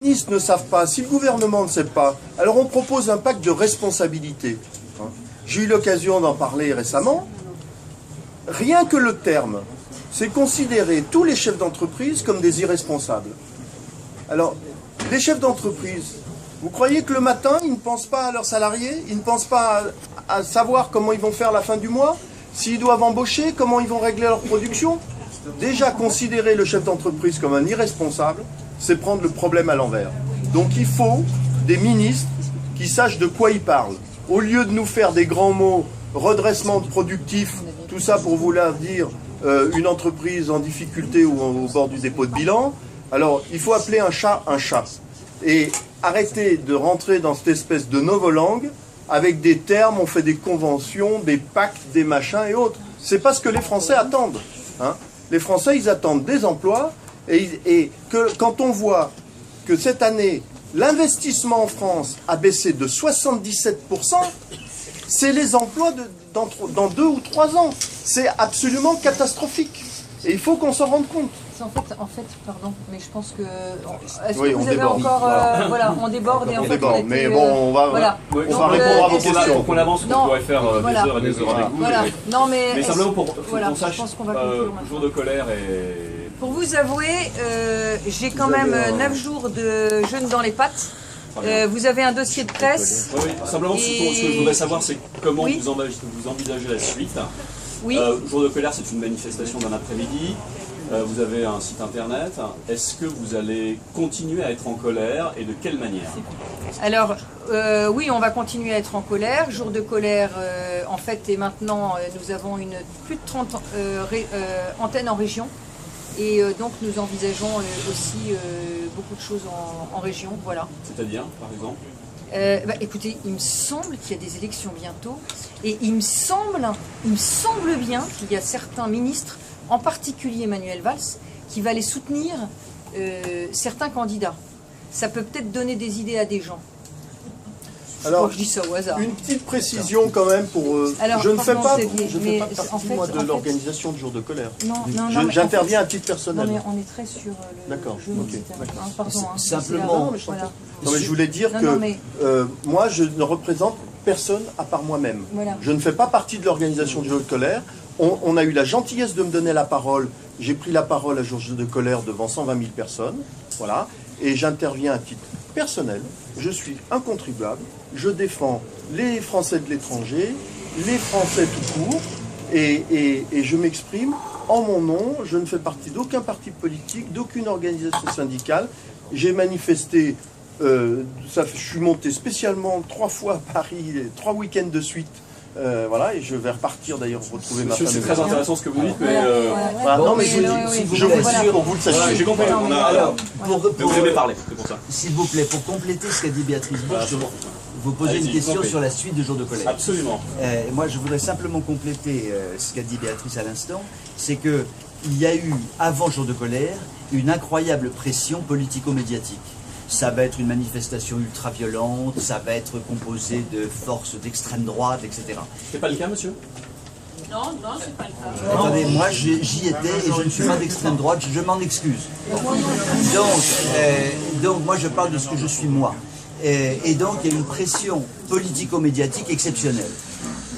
Les ministres ne savent pas, si le gouvernement ne sait pas, alors on propose un pacte de responsabilité. J'ai eu l'occasion d'en parler récemment. Rien que le terme, c'est considérer tous les chefs d'entreprise comme des irresponsables. Alors, les chefs d'entreprise, vous croyez que le matin, ils ne pensent pas à leurs salariés, ils ne pensent pas à savoir comment ils vont faire la fin du mois, s'ils doivent embaucher, comment ils vont régler leur production? Déjà, considérer le chef d'entreprise comme un irresponsable, c'est prendre le problème à l'envers. Donc il faut des ministres qui sachent de quoi ils parlent. Au lieu de nous faire des grands mots, redressement productif, tout ça pour vouloir dire une entreprise en difficulté ou au bord du dépôt de bilan, alors il faut appeler un chat un chat. Et arrêter de rentrer dans cette espèce de novolangue avec des termes, on fait des conventions, des pactes, des machins et autres. C'est pas ce que les Français attendent. Hein. Les Français, ils attendent des emplois et que quand on voit que cette année, l'investissement en France a baissé de 77%, c'est les emplois dans 2 ou 3 ans. C'est absolument catastrophique. Et il faut qu'on s'en rende compte. En fait, pardon, mais je pense que... Est-ce oui, que vous avez encore... voilà, on déborde et en fait... Mais bon, on va répondre à vos questions. Pour qu'on avance, on pourrait faire des heures et des heures avec vous. Voilà. Non, mais simplement pour qu'on sache, jour de colère et... Pour vous avouer, j'ai quand même 9 jours de jeûne dans les pattes. Vous avez un dossier de presse. Oui, simplement, ce que je voudrais savoir, c'est comment vous envisagez la suite. Oui. Jour de colère, c'est une manifestation d'un après-midi. Vous avez un site internet. Est-ce que vous allez continuer à être en colère et de quelle manière? Alors, oui, on va continuer à être en colère. Jour de colère, en fait, et maintenant, nous avons plus de 30 antennes en région. Et donc, nous envisageons aussi beaucoup de choses en région. Voilà. C'est-à-dire, par exemple? Écoutez, il me semble qu'il y a des élections bientôt. Et il me semble bien qu'il y a certains ministres, en particulier Emmanuel Valls, qui va aller soutenir certains candidats. Ça peut peut-être donner des idées à des gens. Alors, je dis ça au hasard. Une petite précision quand même pour... Alors, je ne fais pas partie moi, de l'organisation de jour de colère. Non, j'interviens à titre personnel. Non, mais on est très sur le jeu. Okay. Pardon. Simplement, je voulais dire que moi, je ne représente personne à part moi-même. Voilà. Je ne fais pas partie de l'organisation de jour de colère. On a eu la gentillesse de me donner la parole. J'ai pris la parole à jour de colère devant 120 000 personnes. Voilà. Et j'interviens à titre personnel. Je suis un contribuable. Je défends les Français de l'étranger, les Français tout court. Et je m'exprime en mon nom. Je ne fais partie d'aucun parti politique, d'aucune organisation syndicale. J'ai manifesté, je suis monté spécialement 3 fois à Paris, 3 week-ends de suite. Voilà, et je vais repartir d'ailleurs retrouver ma famille. C'est très intéressant ce que vous dites, mais... non, mais je vous le dis pour vous le sachiez. J'ai compris. Alors, vous aimez parler, c'est pour ça. S'il vous plaît, pour compléter ce qu'a dit Béatrice Bourg, je vous poser une question sur la suite de Jour de colère. Absolument. Moi, je voudrais simplement compléter ce qu'a dit Béatrice à l'instant, c'est qu'il y a eu, avant Jour de colère, une incroyable pression politico-médiatique. Ça va être une manifestation ultra-violente, ça va être composé de forces d'extrême droite, etc. C'est pas le cas, monsieur? Non, c'est pas le cas. Attendez, moi j'y étais et je ne suis pas d'extrême droite, je m'en excuse. Donc moi je parle de ce que je suis moi. Et donc il y a une pression politico-médiatique exceptionnelle.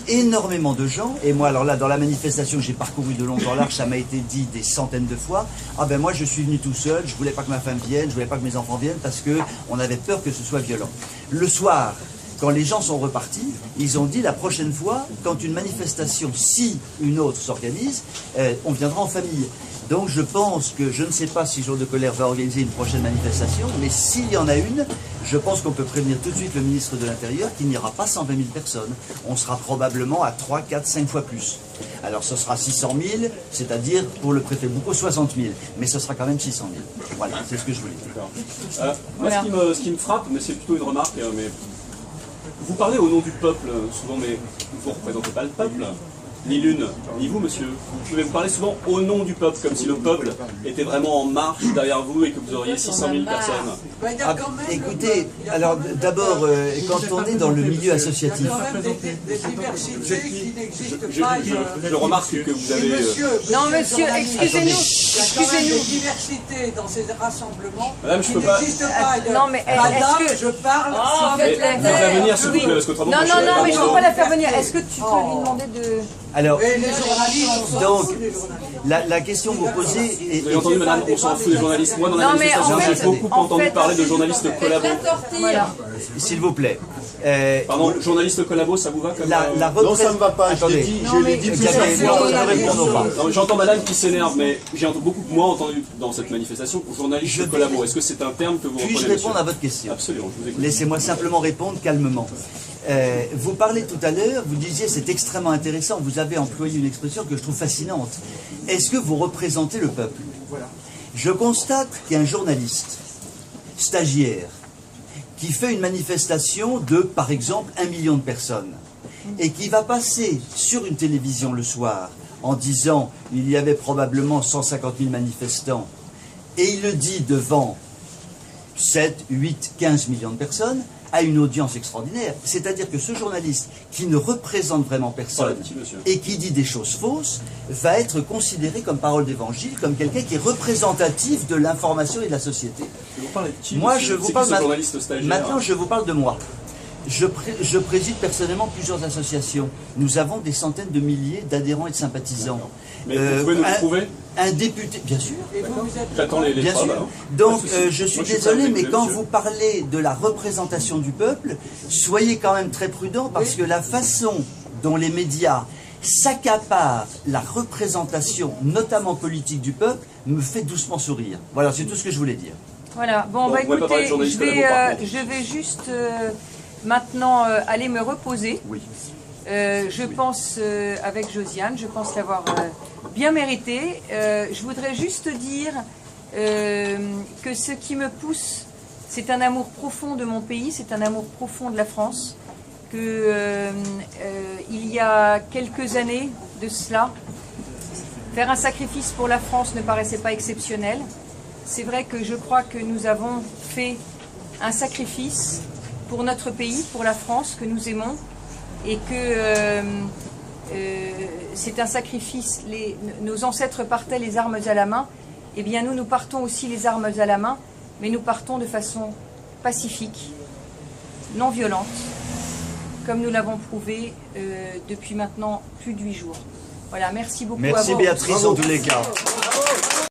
Énormément de gens, et moi alors là dans la manifestation que j'ai parcouru de long en large, ça m'a été dit des centaines de fois, ah ben moi je suis venu tout seul, je voulais pas que ma femme vienne, je voulais pas que mes enfants viennent parce que on avait peur que ce soit violent. Le soir, quand les gens sont repartis, ils ont dit la prochaine fois, quand une manifestation, si une autre s'organise, on viendra en famille. Donc je pense que, je ne sais pas si Jour de colère va organiser une prochaine manifestation, mais s'il y en a une, je pense qu'on peut prévenir tout de suite le ministre de l'Intérieur qu'il n'y aura pas 120 000 personnes. On sera probablement à 3, 4, 5 fois plus. Alors ce sera 600 000, c'est-à-dire pour le préfet Boucaud 60 000, mais ce sera quand même 600 000. Voilà, c'est ce que je voulais dire. Moi ce qui me frappe, mais c'est plutôt une remarque, mais vous parlez au nom du peuple souvent, mais vous ne représentez pas le peuple. ni l'une, ni vous, monsieur. Vous pouvez me parler souvent au nom du peuple, comme si le peuple était vraiment en marche derrière vous et que vous auriez 600 000 personnes. Ah, écoutez, alors d'abord, quand on est dans le milieu associatif, Des diversités qui n'existent pas. Je remarque que vous avez... Non, monsieur, excusez-nous. Il y a quand même des diversités dans ces rassemblements Madame, je qui peux pas... n'existent pas. Non, mais Madame, est-ce que... je parle. Faites-la venir, s'il vous plaît, parce qu'autrement... Non, non, non, mais je ne peux pas la faire venir. Est-ce que tu peux lui demander de... alors, Et les journalistes, donc, la question que vous posez est... Vous avez entendu, madame, on s'en fout des journalistes. Moi, dans la Non, mais manifestation, en fait- j'ai beaucoup entendu parler de journalistes collabos. Voilà. S'il vous plaît. Pardon, journaliste collabo, ça vous va comme... La Non, ça ne va pas. Attendez. Je l'ai dit plusieurs fois. Ne répondons pas. Non, j'entends madame qui s'énerve, mais j'ai beaucoup moins entendu dans cette manifestation journaliste collabo. Est-ce que c'est un terme que vous Puis-je reprenez, répondre monsieur à votre question? Absolument, je vous écoute. Laissez-moi simplement répondre calmement. Vous parlez tout à l'heure, vous disiez c'est extrêmement intéressant, vous avez employé une expression que je trouve fascinante. Est-ce que vous représentez le peuple? Je constate qu'il y a un journaliste, stagiaire, qui fait une manifestation de, par exemple, 1 million de personnes, et qui va passer sur une télévision le soir en disant il y avait probablement 150 000 manifestants, et il le dit devant 7, 8, 15 millions de personnes, a une audience extraordinaire. C'est-à-dire que ce journaliste qui ne représente vraiment personne Voilà, petit monsieur. et qui dit des choses fausses va être considéré comme parole d'évangile, comme quelqu'un qui est représentatif de l'information et de la société. Vous parlez de qui, Moi, monsieur je vous C'est qui parle ce journaliste stagiaire maintenant, je vous parle de moi. Je préside personnellement plusieurs associations. Nous avons des centaines de milliers d'adhérents et de sympathisants. Mais vous pouvez nous le prouver? Un député, bien sûr. J'attends les Bien preuves, sûr. alors. Donc, Pas de souci. je suis Moi, prêt à désolé, vous mais écouter, quand monsieur. vous parlez de la représentation du peuple, soyez quand même très prudent parce que la façon dont les médias s'accaparent la représentation, notamment politique du peuple, me fait doucement sourire. Voilà, c'est tout ce que je voulais dire. Voilà, bon, Donc, bah vous pouvez pas parler écoutez, de je journaliste collabo, par contre. vais juste maintenant aller me reposer. Oui. Je pense, avec Josiane, je pense l'avoir bien mérité. Je voudrais juste dire que ce qui me pousse, c'est un amour profond de mon pays, c'est un amour profond de la France, que il y a quelques années de cela, faire un sacrifice pour la France ne paraissait pas exceptionnel. C'est vrai que je crois que nous avons fait un sacrifice pour notre pays, pour la France que nous aimons, et que c'est un sacrifice. Nos ancêtres partaient les armes à la main, eh bien nous partons aussi les armes à la main, mais nous partons de façon pacifique, non violente, comme nous l'avons prouvé depuis maintenant plus de 8 jours. Voilà, merci beaucoup à vous. Merci Béatrice en tous les cas.